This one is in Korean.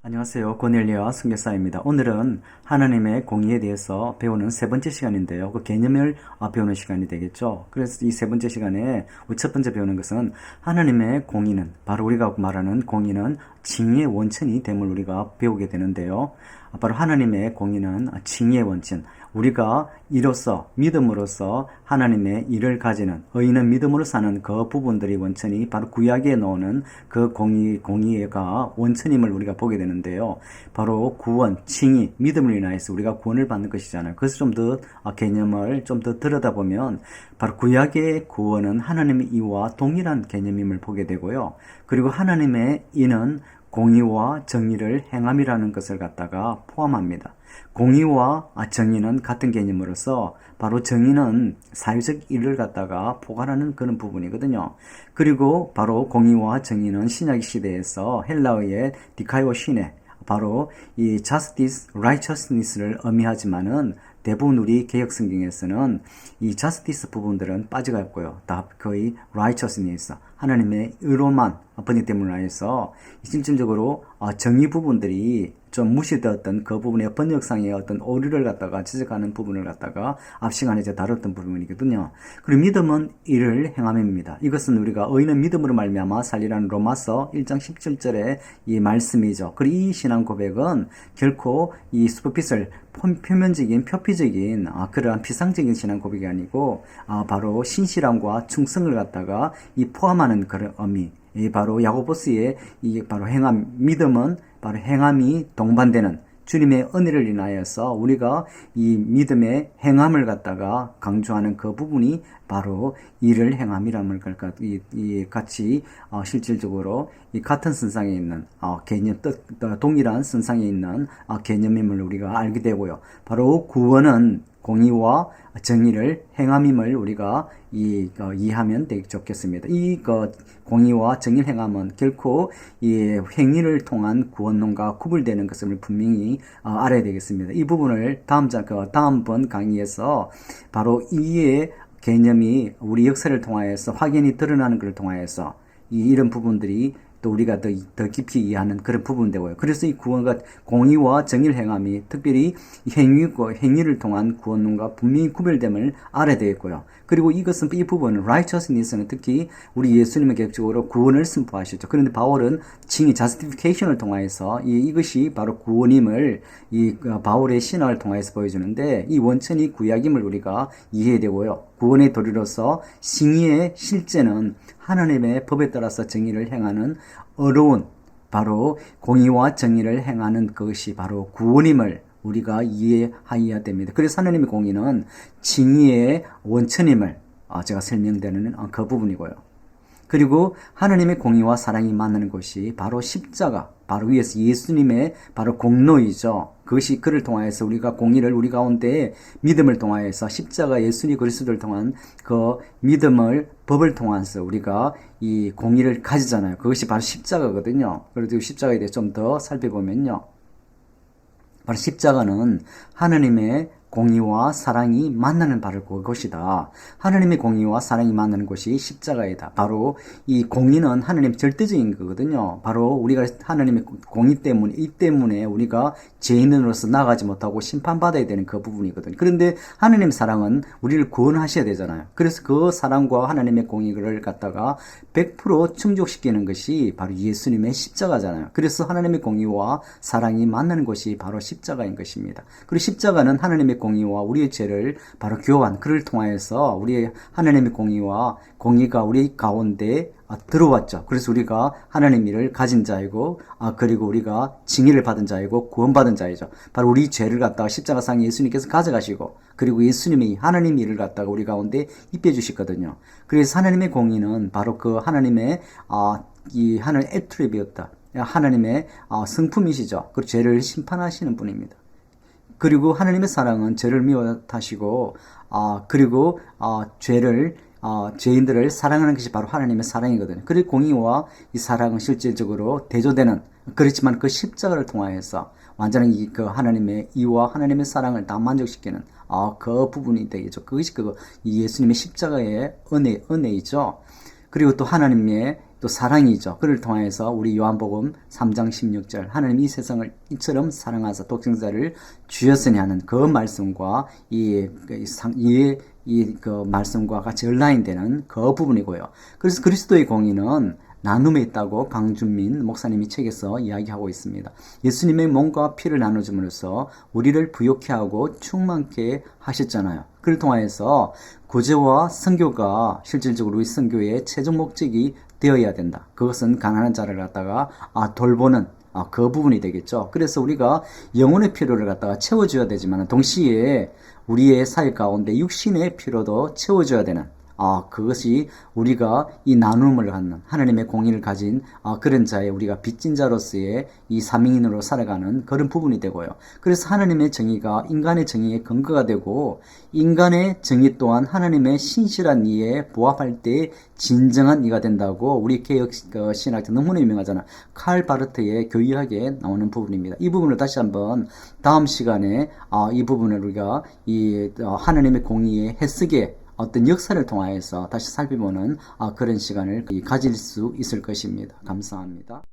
안녕하세요. 고넬리아 선교사입니다. 오늘은 하나님의 공의에 대해서 배우는 세 번째 시간인데요. 그 개념을 배우는 시간이 되겠죠. 그래서 이 세 번째 시간에 우리 첫 번째 배우는 것은 하나님의 공의는, 바로 우리가 말하는 공의는 칭의의 원천이 됨을 우리가 배우게 되는데요. 바로 하나님의 공의는 칭의의 원천, 우리가 이로써 믿음으로써 하나님의 일을 가지는, 의인은 믿음으로 사는 그 부분들이 원천이 바로 구약에 나오는 그 공의가 원천임을 우리가 보게 되는데요. 바로 구원, 칭의, 믿음을 인하여서 우리가 구원을 받는 것이잖아요. 그래서 좀 더 개념을 좀 더 들여다보면 바로 구약의 구원은 하나님의 이와 동일한 개념임을 보게 되고요. 그리고 하나님의 이는 공의와 정의를 행함이라는 것을 갖다가 포함합니다. 공의와 정의는 같은 개념으로서 바로 정의는 사회적 일을 갖다가 포괄하는 그런 부분이거든요. 그리고 바로 공의와 정의는 신약 시대에서 헬라어의 디카이오 시네, 바로 이 justice, righteousness를 의미하지만은 대부분 우리 개혁 성경에서는 이 justice 부분들은 빠져가 있고요. 다 거의 righteousness, 하나님의 의로만 번역됨을 하여서 실질적으로 정의 부분들이 좀 무시되었던 그 부분의 번역상의 어떤 오류를 갖다가 지적하는 부분을 갖다가 앞 시간에 이제 다뤘던 부분이거든요. 그리고 믿음은 이를 행함입니다. 이것은 우리가 의인은 믿음으로 말미암아 살리라는 로마서 1장 17절의 이 말씀이죠. 그리고 이 신앙 고백은 결코 이 슈퍼ficial, 표면적인, 표피적인 그러한 피상적인 신앙 고백이 아니고 바로 신실함과 충성을 갖다가 이 포함하는 그런 의미, 이 바로 야고보스의 이 바로 행함, 믿음은 바로 행함이 동반되는 주님의 은혜를 인하여서 우리가 이 믿음의 행함을 갖다가 강조하는 그 부분이 바로 이를 행함이라는 걸 같이 실질적으로 이 같은 선상에 있는 개념, 동일한 선상에 있는 개념임을 우리가 알게 되고요. 바로 구원은 공의와 정의를 행함임을 우리가 이해하면 되게 좋겠습니다. 공의와 정의를 행함은 결코 이 행위를 통한 구원론과 구분되는 것을 분명히 알아야 되겠습니다. 이 부분을 다음번 강의에서 바로 이의 개념이 우리 역사를 통하여서 확연히 드러나는 것을 통하여서 이런 부분들이 또 우리가 더 깊이 이해하는 그런 부분 되고요. 그래서 이 구원과 공의와 정의를 행함이 특별히 행위를 통한 구원론과 분명히 구별됨을 알아야 되겠고요. 그리고 이 부분은 righteousness는 특히 우리 예수님은 계획적으로 구원을 선포하셨죠. 그런데 바울은 칭의 justification을 통하여서 이것이 바로 구원임을 바울의 신학을 통해서 보여주는데 이 원천이 구약임을 우리가 이해해야 되고요. 구원의 도리로서 칭의의 실제는 하나님의 법에 따라서 정의를 행하는 어려운 바로 공의와 정의를 행하는 그것이 바로 구원임을 우리가 이해해야 됩니다. 그래서 하나님의 공의는 칭의의 원천임을 제가 설명드리는 그 부분이고요. 그리고 하나님의 공의와 사랑이 만나는 것이 바로 십자가, 바로 위에서 예수님의 바로 공로이죠. 그것이 그를 통하여서 우리가 공의를 우리 가운데 믿음을 통하여서 십자가 예수님 그리스도를 통한 그 믿음을 법을 통해서 우리가 이 공의를 가지잖아요. 그것이 바로 십자가거든요. 그래서 십자가에 대해 좀 더 살펴보면요. 바로 십자가는 하나님의 공의와 사랑이 만나는 바로 그것이다. 하나님의 공의와 사랑이 만나는 것이 십자가이다. 바로 이 공의는 하나님 절대적인 거거든요. 바로 우리가 하나님의 공의 때문에, 이 때문에 우리가 죄인으로서 나가지 못하고 심판받아야 되는 그 부분이거든요. 그런데 하나님 사랑은 우리를 구원하셔야 되잖아요. 그래서 그 사랑과 하나님의 공의를 갖다가 100% 충족시키는 것이 바로 예수님의 십자가잖아요. 그래서 하나님의 공의와 사랑이 만나는 것이 바로 십자가인 것입니다. 그리고 십자가는 하나님의 공의와 우리의 죄를 바로 교환, 그를 통하여서 우리의 하나님의 공의가 우리 가운데 들어왔죠. 그래서 우리가 하나님 일을 가진 자이고, 그리고 우리가 징의를 받은 자이고, 구원받은 자이죠. 바로 우리 죄를 갖다가 십자가상에 예수님께서 가져가시고, 그리고 예수님이 하나님 일을 갖다가 우리 가운데 입혀 주시거든요. 그래서 하나님의 공의는 바로 그 하나님의, 이 하나님의 애트리비였다. 하나님의 성품이시죠. 그 죄를 심판하시는 분입니다. 그리고 하나님의 사랑은 죄를 미워하시고, 그리고 죄인들을 사랑하는 것이 바로 하나님의 사랑이거든요. 그리고 공의와 이 사랑은 실질적으로 대조되는, 그렇지만 그 십자가를 통하여서 완전히 그 하나님의 이와 하나님의 사랑을 다 만족시키는 그 부분이 되겠죠. 그것이 예수님의 십자가의 은혜이죠. 그리고 또 하나님의 또 사랑이죠. 그를 통해서 우리 요한복음 3장 16절 하나님 이 세상을 이처럼 사랑하사 독생자를 주였으니 하는 그 말씀과 그 말씀과 같이 얼라인되는 그 부분이고요. 그래서 그리스도의 공의는 나눔에 있다고 강준민 목사님이 책에서 이야기하고 있습니다. 예수님의 몸과 피를 나눠줌으로써 우리를 부욕케 하고 충만케 하셨잖아요. 그를 통하여서 구제와 선교가 실질적으로 우리 선교의 최종 목적이 되어야 된다. 그것은 가난한 자를 갖다가 돌보는 그 부분이 되겠죠. 그래서 우리가 영혼의 필요를 갖다가 채워줘야 되지만 동시에 우리의 사회 가운데 육신의 필요도 채워줘야 되는 그것이 우리가 이 나눔을 갖는 하나님의 공의를 가진 그런 자의 우리가 빚진 자로서의 이 사명인으로 살아가는 그런 부분이 되고요. 그래서 하나님의 정의가 인간의 정의의 근거가 되고 인간의 정의 또한 하나님의 신실한 이에 부합할 때 진정한 이가 된다고 우리 개혁 신학자 너무나 유명하잖아. 칼 바르트의 교리학에 나오는 부분입니다. 이 부분을 다시 한번 다음 시간에 이 부분을 우리가 하나님의 공의의 해석에 어떤 역사를 통하여서 다시 살펴보는 그런 시간을 가질 수 있을 것입니다. 감사합니다.